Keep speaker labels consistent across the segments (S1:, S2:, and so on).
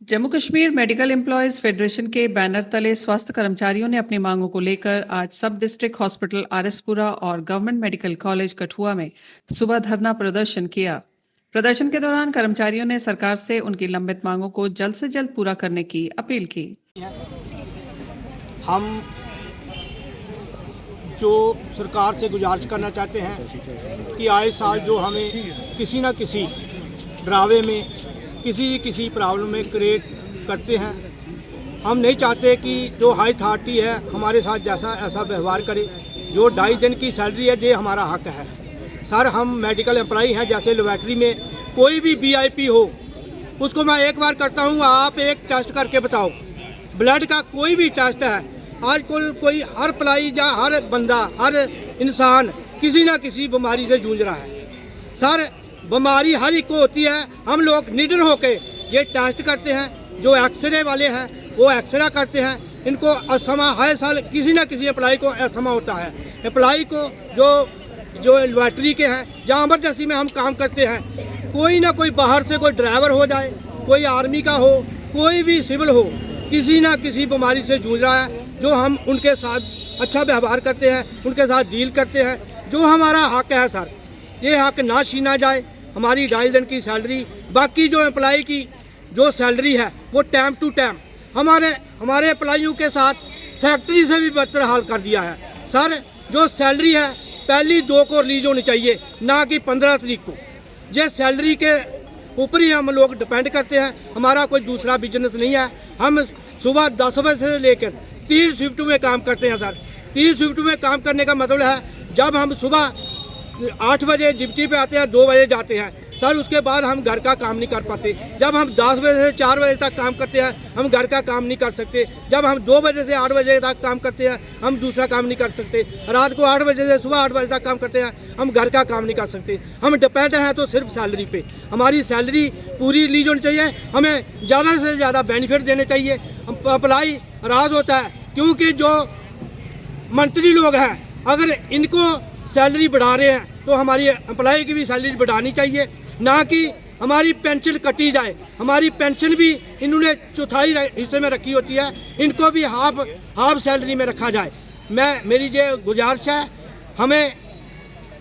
S1: Jammu Kashmir medical employees federation के banner तले स्वास्थ्य कर्मचारियों ने अपनी मांगों को लेकर आज सब डिस्ट्रिक्ट हॉस्पिटल आरएसपुरा और गवर्नमेंट मेडिकल कॉलेज कठुआ में सुबह धरना प्रदर्शन किया। प्रदर्शन के दौरान कर्मचारियों ने सरकार से उनकी लंबित मांगों को जल्द से जल्द पूरा करने की अपील की।
S2: हम जो सरकार से गुजारिश करना चाहते हैं कि आए साल जो हमें किसी न किसी ड्रावे में किसी प्रॉब्लम में क्रिएट करते हैं, हम नहीं चाहते कि जो हाई अथॉरिटी है हमारे साथ जैसा ऐसा व्यवहार करे। जो 2.5 दिन की सैलरी है ये हमारा हक है सर। हम मेडिकल एम्प्लॉई हैं, जैसे लेबॉरेटरी में कोई भी VIP हो उसको मैं एक बार करता हूँ, आप एक टेस्ट करके बताओ। ब्लड का कोई भी टेस्ट है आज कोई हर एम्प्लॉई या हर बंदा हर इंसान किसी ना किसी बीमारी से जूझ रहा है सर। बीमारी हर एक को होती है, हम लोग निडर होके ये टेस्ट करते हैं। जो एक्सरे वाले हैं वो एक्सरे करते हैं, इनको अस्थमा हर साल किसी ना किसी एम्प्लॉई को अस्थमा होता है। एम्प्लॉई को जो लेबॉरेटरी के हैं जहाँ इमरजेंसी में हम काम करते हैं, कोई ना कोई बाहर से कोई ड्राइवर हो जाए, कोई आर्मी का हो, कोई भी सिविल हो, किसी ना किसी बीमारी से जूझ रहा है, जो हम उनके साथ अच्छा व्यवहार करते हैं, उनके साथ डील करते हैं। जो हमारा हक है सर, ये हक ना छीना जाए। हमारी 2.5 दिन की सैलरी, बाकी जो एम्प्लॉई की जो सैलरी है वो टाइम टू टाइम हमारे एम्प्लॉइयों के साथ फैक्ट्री से भी बदतर हाल कर दिया है सर। जो सैलरी है पहली 2 को रिलीज होनी चाहिए, ना कि 15 तारीख को। ये सैलरी के ऊपर ही हम लोग डिपेंड करते हैं, हमारा कोई दूसरा बिजनेस नहीं है। हम सुबह 10 बजे से लेकर 3 शिफ्ट में काम करते हैं सर। 3 शिफ्ट में काम करने का मतलब है जब हम सुबह 8 बजे ड्यूटी पे आते हैं, 2 बजे जाते हैं सर, उसके बाद हम घर का काम नहीं कर पाते। जब हम 10 बजे से 4 बजे तक काम करते हैं हम घर का काम नहीं कर सकते। जब हम 2 बजे से 8 बजे तक काम करते हैं हम दूसरा काम नहीं कर सकते। रात को 8 बजे से सुबह 8 बजे तक काम करते हैं हम घर का काम नहीं कर सकते। हम डिपेंड हैं तो सिर्फ सैलरी पे। हमारी सैलरी पूरी रिलीज होनी चाहिए, हमें ज़्यादा से ज़्यादा बेनिफिट देने चाहिए। अप्लाई राज होता है क्योंकि जो मंत्री लोग हैं अगर इनको सैलरी बढ़ा रहे हैं तो हमारी एम्प्लॉय की भी सैलरी बढ़ानी चाहिए, ना कि हमारी पेंशन कटी जाए। हमारी पेंशन भी इन्होंने चौथाई हिस्से में रखी होती है, इनको भी हाफ सैलरी में रखा जाए। मेरी ये गुजारिश है, हमें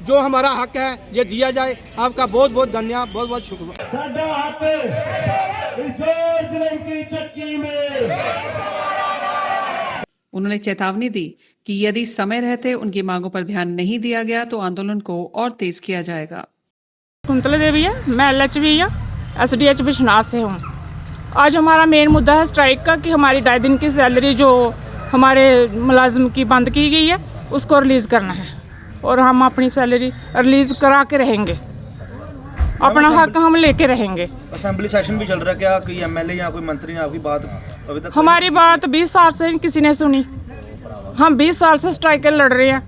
S2: जो हमारा हक है ये दिया जाए। आपका बहुत बहुत धन्यवाद, बहुत बहुत शुक्रिया।
S1: उन्होंने चेतावनी दी कि यदि समय रहते उनकी मांगों पर ध्यान नहीं दिया गया तो आंदोलन को और तेज किया जाएगा।
S3: कुंतला देवी है, मैं LHV या SDH बिश्नाथ से हूँ। आज हमारा मेन मुद्दा है स्ट्राइक का कि हमारी 2.5 दिन की सैलरी जो हमारे मुलाजिम की बंद की गई है उसको रिलीज़ करना है और हम अपनी सैलरी रिलीज़ करा के रहेंगे, अपना हक हम लेके रहेंगे।
S4: असेंबली सेशन भी चल रहा है, क्या कोई MLA या कोई मंत्री ने आपकी बात अभी तक?
S3: हमारी बात 20 साल से किसी ने सुनी। हम 20 साल से स्ट्राइक लड़ रहे हैं,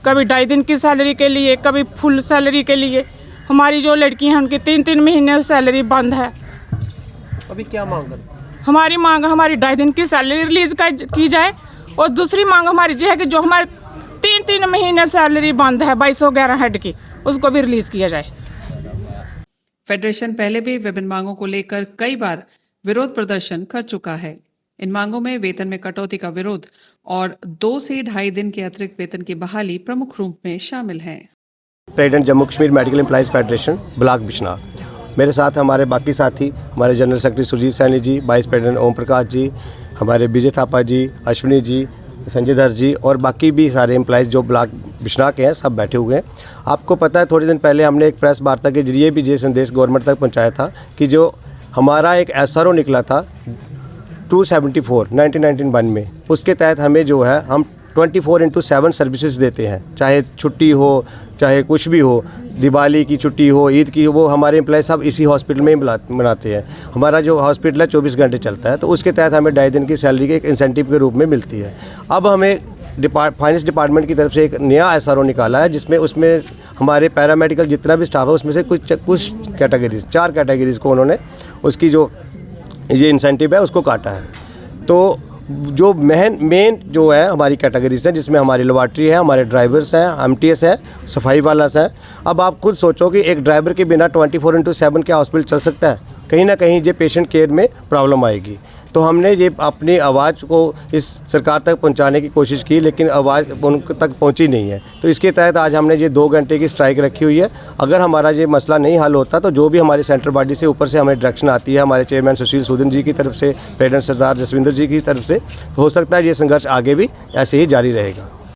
S3: कभी 2.5 दिन की सैलरी के लिए, कभी फुल सैलरी के लिए। हमारी जो लड़की हैं उनकी 3-3 महीने सैलरी बंद है।
S4: अभी क्या मांग कर?
S3: हमारी मांग हमारी 2.5 दिन की सैलरी रिलीज की जाए और दूसरी मांग हमारी ये है कि जो हमारे 3-3 महीने सैलरी बंद है 2211 हेड की, उसको भी रिलीज किया जाए।
S1: फेडरेशन पहले भी विभिन्न मांगों को लेकर कई बार विरोध प्रदर्शन कर चुका है। इन मांगों में वेतन में कटौती का विरोध और 2 से 2.5 दिन के अतिरिक्त वेतन की बहाली प्रमुख रूप में शामिल हैं।
S5: President Jammu Kashmir medical employees federation block Bishnah. मेरे साथ हमारे बाकी साथी, हमारे general secretary Surjit Saini ji, vice president Om Prakash ji, हमारे विजय थापा जी, अश्विनी जी, संजय धर जी और बाकी भी सारे एम्प्लॉयज़ जो ब्लॉक बिश्नाह के हैं सब बैठे हुए हैं। आपको पता है थोड़े दिन पहले हमने एक प्रेस वार्ता के जरिए भी ये संदेश गवर्नमेंट तक पहुँचाया था कि जो हमारा एक SRO निकला था 274 1991 में, उसके तहत हमें जो है हम 24/7 सर्विसेज देते हैं, चाहे छुट्टी हो चाहे कुछ भी हो, दिवाली की छुट्टी हो, ईद की हो, वो हमारे एम्प्लॉय सब इसी हॉस्पिटल में ही मनाते हैं। हमारा जो हॉस्पिटल है 24 घंटे चलता है, तो उसके तहत हमें 2.5 दिन की सैलरी के एक इंसेंटिव के रूप में मिलती है। अब हमें फाइनेंस डिपार्टमेंट की तरफ से एक नया SRO निकाला है, जिसमें उसमें हमारे पैरामेडिकल जितना भी स्टाफ है उसमें से कुछ कैटेगरीज 4 कैटेगरीज को उन्होंने उसकी जो ये इंसेंटिव है उसको काटा है। तो जो मेन जो है हमारी कैटेगरीज हैं, जिसमें हमारी लेबॉरेटरी है, हमारे ड्राइवर्स हैं, MTS है, सफाई वाला है। अब आप खुद सोचो कि एक ड्राइवर के बिना 24/7 क्या हॉस्पिटल चल सकता है? कहीं ना कहीं ये पेशेंट केयर में प्रॉब्लम आएगी। तो हमने ये अपनी आवाज़ को इस सरकार तक पहुंचाने की कोशिश की, लेकिन आवाज़ उन तक पहुंची नहीं है। तो इसके तहत आज हमने ये 2 घंटे की स्ट्राइक रखी हुई है। अगर हमारा ये मसला नहीं हल होता तो जो भी हमारी सेंट्रल बॉडी से ऊपर से हमें डायरेक्शन आती है, हमारे चेयरमैन सुशील सूदन जी की तरफ से, प्रेसिडेंट सरदार जसविंदर जी की तरफ से, हो सकता है ये संघर्ष आगे भी ऐसे ही जारी रहेगा।